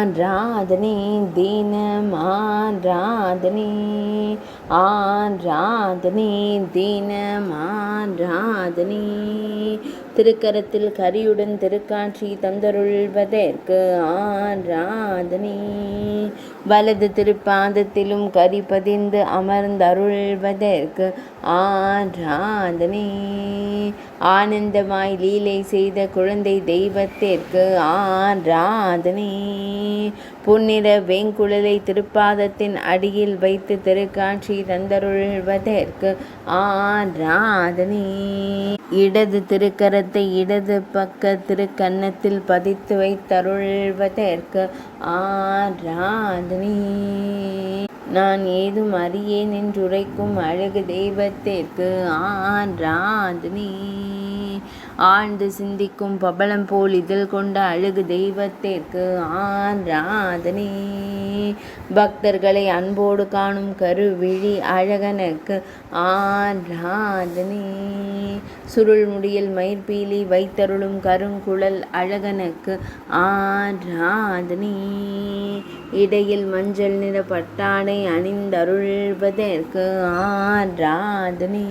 ஆராதனை தினம் ஆராதனை ஆராதனை தினம் ஆராதனை திருக்கரத்தில் கரியுடன் திருக்காட்சி தந்தருள்வதற்கு ஆராதனை வலது திருப்பாதத்திலும் கரி பதிந்து அமர்ந்தருள்வதற்கு ஆராதனை ஆனந்தமாய் லீலை செய்த குழந்தை தெய்வத்திற்கு ஆராதனை பொன்னிற வேங்குழலை திருப்பாதத்தின் அடியில் வைத்து திருக்காட்சி தந்தருள்வதற்கு ஆராதனை இடது திருக்கரத்தை இடது பக்க திருக்கன்னத்தில் பதித்து வைத்தருள்வதற்கு ஆராதனை நான் ஏதும் அறியேன் என்றுரைக்கும் அழகு தெய்வத்திற்கு ஆராதனை ஆழ்ந்து சிந்திக்கும் பபளம் போல் இதில் கொண்ட அழகு தெய்வத்திற்கு ஆராதனை பக்தர்களை அன்போடு காணும் கருவிழி அழகனுக்கு ஆராதனை சுருள் முடியில் மயிர்பீலி வைத்தருளும் கருங்குழல் அழகனுக்கு ஆராதனை இடையில் மஞ்சள் நிற பட்டாடை அணிந்தருள்வதற்கு ஆராதனை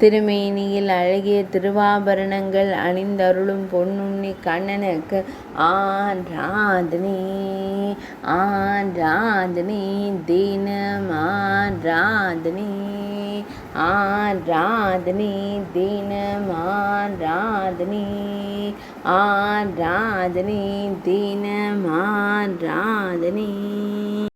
திருமேனியில் அழகிய திருவாபரணங்கள் அணிந்தருளும் பொன்னுண்ணி கண்ணனுக்கு ஆராதனை ஆராதனை தினம் ஆராதனை ஆராதனை தினம் ஆராதனை ஆராதனை தினம் ஆராதனை